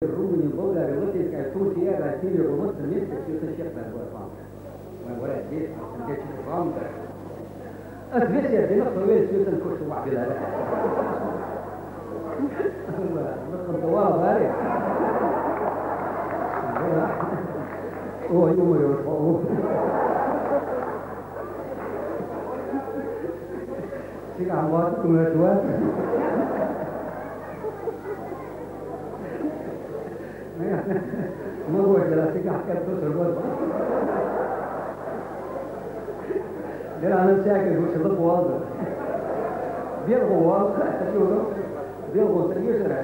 الرومي بولا رغتي كالتوتي يا راتيل الرومات المسك في الشيخ بالوفام ولا جيت عشان جيت الرام ده أثبت يا دينا طويل سويت الكرسي واحد لا نقطة دوار بارع هو يوم يرفعوه سيك عواتكم الأدوات ما هو جلاسك حكاية تصرفات قال أنا ساكت وش ضب واضح بيلغوا واضح شو بيلغوا سيسرع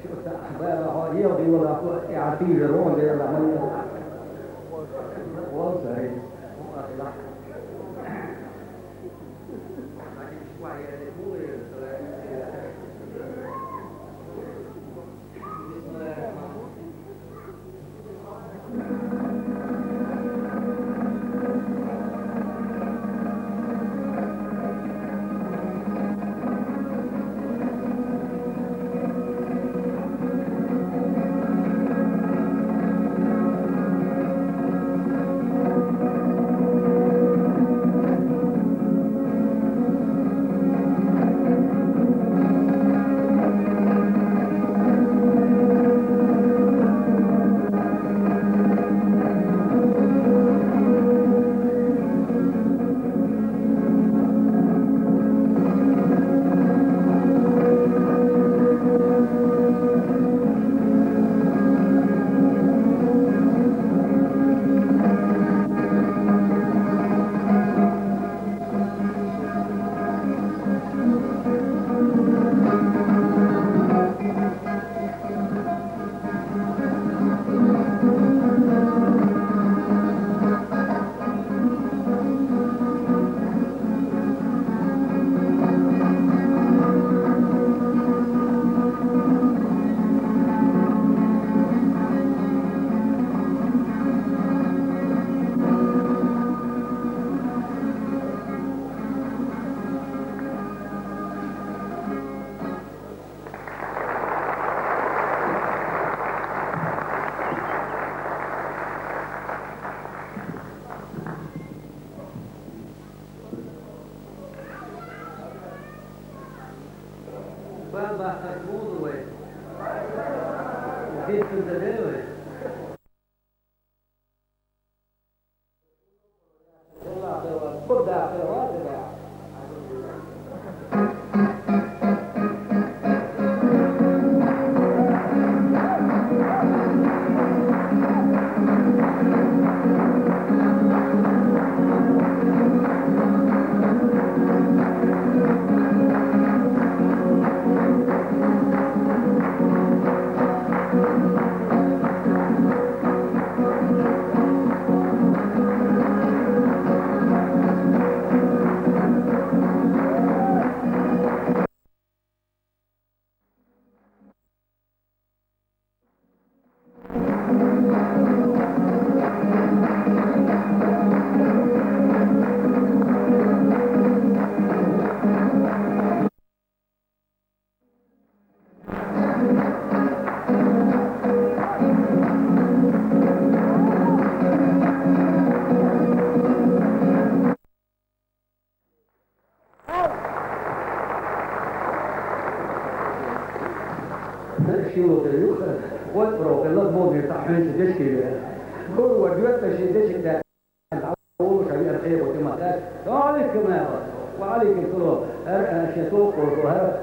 شو يلغي ولا يعطيه جرون ده العمل واضح Baba Hasbudo, this is the level. Put that there. واتبرو الله مودي تحمل تدشكي هو ودوات تشي ده العور شبيه الخير وكما قال كما وعليك الكلام شتوق وهذا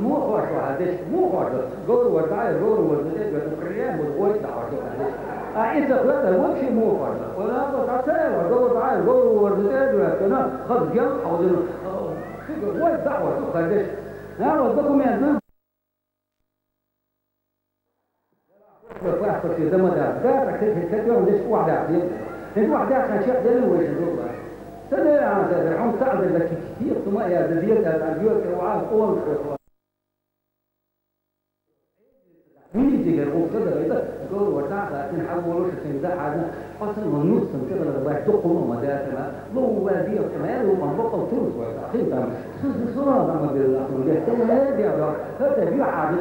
مو خوش وهذا مو خوش قول وداعي قول وداعي والقيام والقوت دعوه انت قلت الوقت مو خوش ولا بتعتى وقول وداعي قول وداعي وكنا خد جنب حوالين هو الدعوه تخدش انا وضكم يا واحد في زمان ده كتير ليش واحد واحد عشان شيء ده اللي وش دوبه تدري هذا العمر صعب لك كثير ثم يا زياد البيوت وعاد اول مين يجي يقول كذا يقول وداع لكن حولوش تنزع هذا اصلا ممنوع تنزع ولا تقوم مداتنا لو وادي كمان ومن بقى طول اخيرا صراحه ما بالله هذا بيع حاجه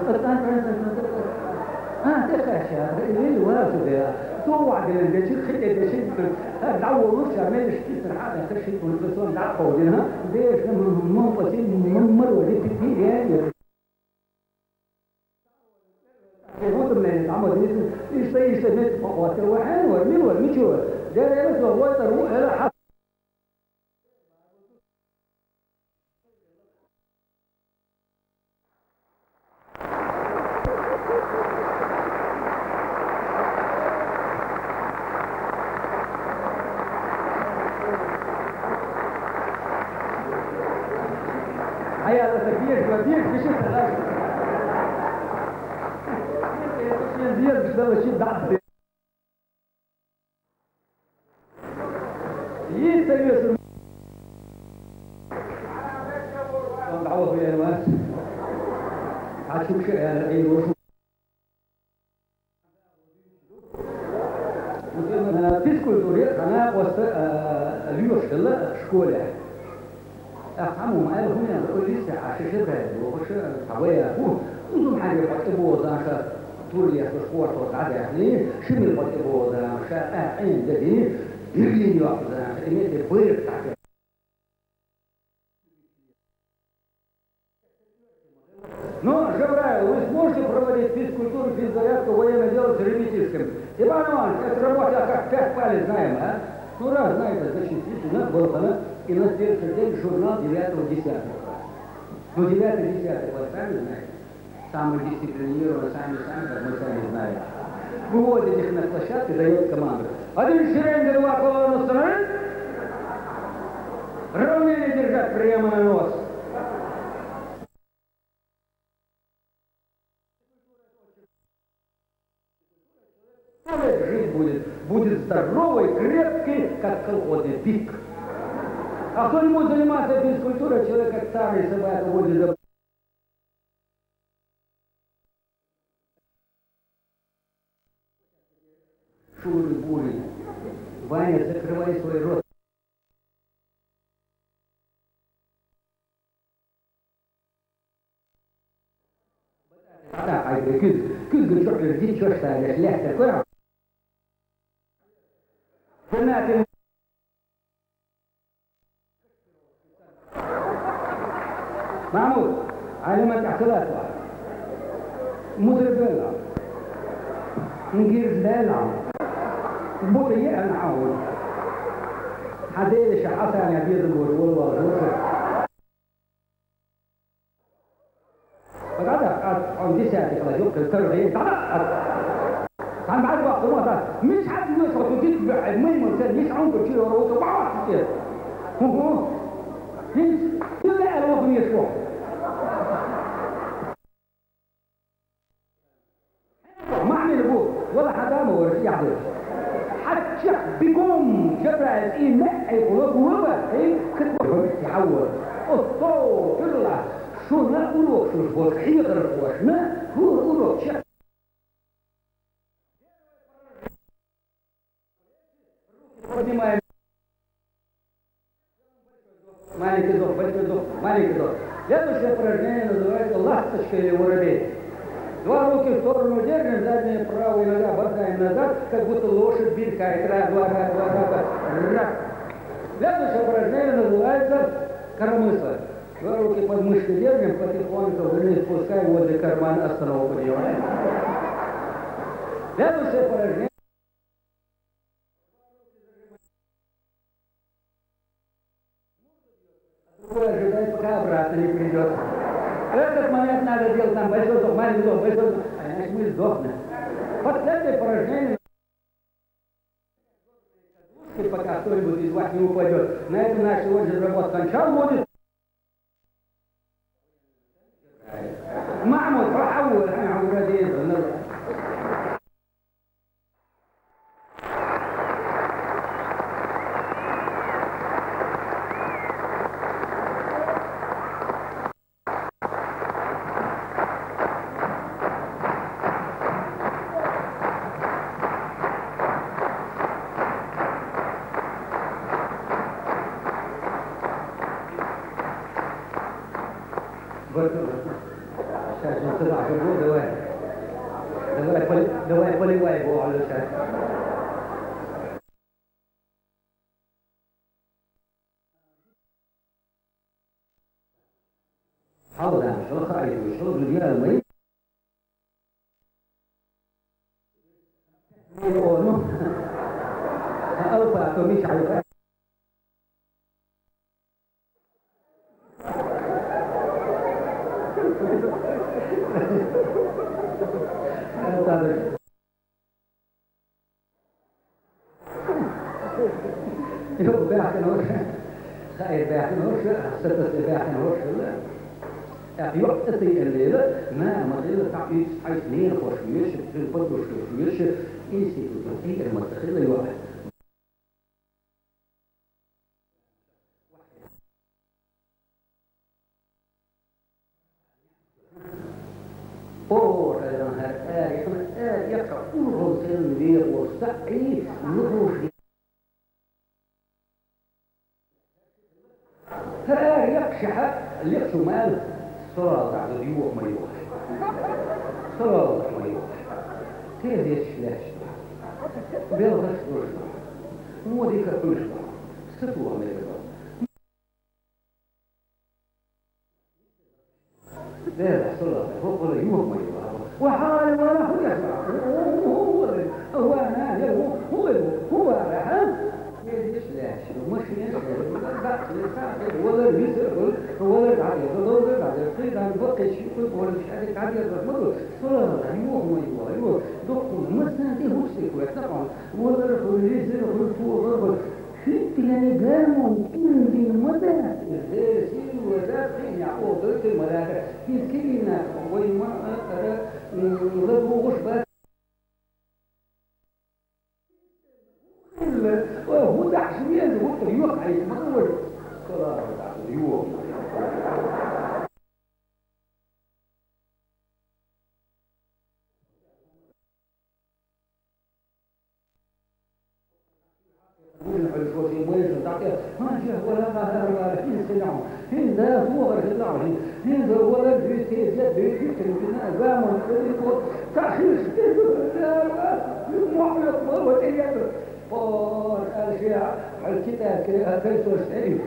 تخاش اللي الواسد يا توعد اللي تشيل خدة تشيل دعوة وش عمل شيء هذا تشيل والبسون دعوة ودينها ليش من قصير من مرة دي كتير يعني يقول من العمل يستمد وقت وحين ومن والمشوا ده يبص هو تروح إلى حق هيا تكبير وديك بشيء ثلاثة زياد بسبب شيء ضعف يستوي دعوة في الأنواس عشوك شيء على أي وشوك فيسكول طريق أنا وست اليوش الله شكوله أفهموا ما قالوا هنا بقول لسه عشان شبه وخش حوالي أخوه نظم حاجة بقتبوه ده طول يا سبورت وقعد يعني شمل بقتبوه ده مشاء عين ده دي يجي يأخذ إني تبير تحت но жабрая, вы сможете проводить физкультуру, физзарядку во время дела с ревматизмом? Иван Иванович, это работа как 5 палец знаем, а? Ну раз знаете, значит, у нас было она, и на следующий день журнал 9-10. Ну 9-10, вы сами знаете. Самый дисциплинированный, сами, как мы сами знаем. Выводит их на площадку и дает команду. Один шеренга, два колонны установить. Равнение держать прямо на нос. Жизнь будет здоровой, крепкой, как колхозный пик. А кто не будет заниматься физкультурой, человек как старый собака будет забыть. Шуры-буры. Ваня, закрывай свой рот. كل شغل جديد شو اشتغل لا تكون بنات محمود علمك احتلال مضرب لا نجير لا بطيء نعود حديش حسن يبيض الوجه والله عندي ساعة خلاص يمكن الترغيب كان بعد وقت ما مش حد يصرف وتتبع المهم مش عنده شيء وروته بعض كده هو لا الوقت يشوف ما عمل ابوه ولا حدا ولا شيء يحضر حتى بكم جبرائيل ايه نحي قلوب وبا ايه كتبه يحول الصوت يطلع شو لا أروح شو الفوق حيغر الفوق ما هو أروح شيء مالك الدور مالك الدور لا تشوف رجلين الوقت الله تشكي وربي два руки в сторону держим, задняя правая нога бросаем назад, как будто лошадь биркает. Раз, два, раз. Следующее упражнение называется коромысло. Два руки под мышкой держим, потихоньку вниз спускаем возле кармана остановку делаем. Следующее упражнение. Ожидать, пока обратно не придет. В этот момент надо делать там большой вдох, маленький вдох, большой вдох. А иначе мы сдохнем. Последнее упражнение. Пока кто-нибудь из вас не упадет. На этом наш сегодня работа кончал будет. Маму, проходу, دواء واي على الشارع حاضر أنا شو خايف شو الرجال المي أوفى كميش على يوم باعتنا وش خايف باعتنا وش ستة باعتنا وش يعطي الليلة ما مغير تعيش حيث نير خوشويش في البرد وشويش إيسي في المتخذ الواحد أوه هذا يقع أوه سنبير وسعي نروح ها يقشح يقشو مال صلاة على اليوم ما يروح صلاة ما يروح كيف يشلاش بيضغش رشد مو ديك كل ستوه ما يروح لا صلاة فوق اليوم ما يروح وحال ولا هو يسمع هو أنا هو رحم يشلاش مش ولا بيسرق ولا العادي ولا العادي قيد عن بقى شيء ولا مش عارف عادي الرحمة صلاة أيوه دكتور مثلا دي هو شيء طبعا ولا الرجل يسرق فوق غرب شفت يعني جامو كل دي المدى سير وذاك يعقوب ضد الملاك في كلمة وما غرب غشبة وهو ده عشان هو اليوم عايز ما هو صلاة اليوم ما شاء ولا قهر ولا في سلام هذا هو الغلاوي هذا هو الجيش بيجي البناء زمان تأخير محمد وتيار الأشياء الكتاب كيف تشتري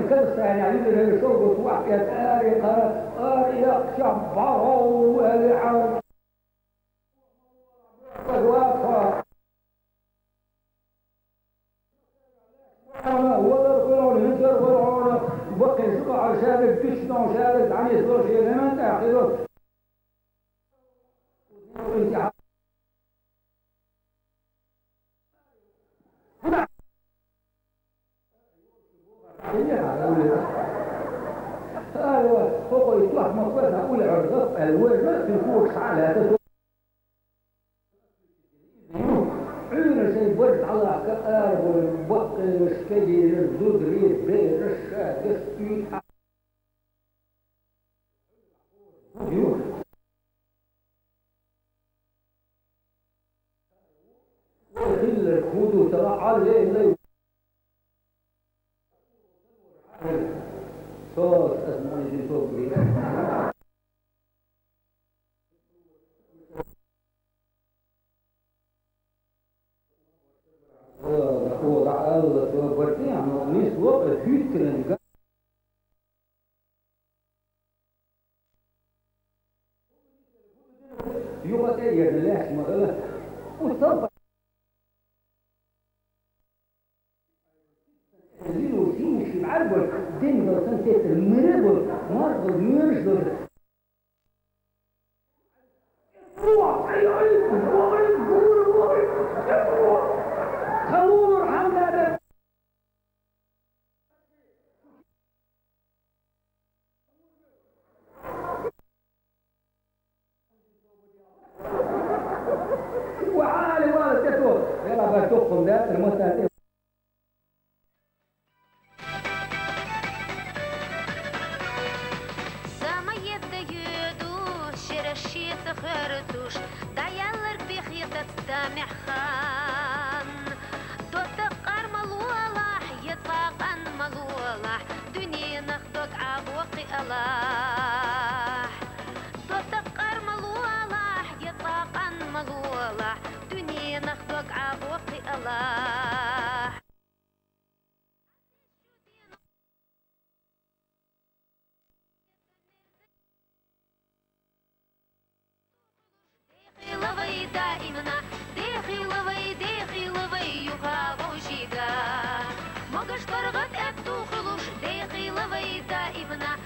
كذا يعني عندنا شغل وحكي آري شبعوا العون بقي سبع شارك تشنو شارك عن يسوع شيء ما تأخذه ايوه هو يطلع مصدر اقول عرض الوجه في فوق على عين زي برد على كآر والبقر والسكيل الزود ريد بير الشاد السبيل وخل الخدو ترى عليه صوت اسموني دي صوت بي وضع الله برتي عن نيس وقت فيترن يوم تيجي الله مثلا وصبر اللي فيه مش عارف دين درسان تيت المرض مرض ميرجر روح اي خلونا الحمد لله وعالي والدته يلا بتوقف ده المستهدف خرطوش دايالر بخيطة سامح خان تتقر ملولح يطاقن ملولح دنيا نخدق عبوقي الله تتقر ملولح عبوقي الله لوي دائما ديخي لوي يغابو شيدا مقش فرغت أبتو خلوش ديخي لوي دائما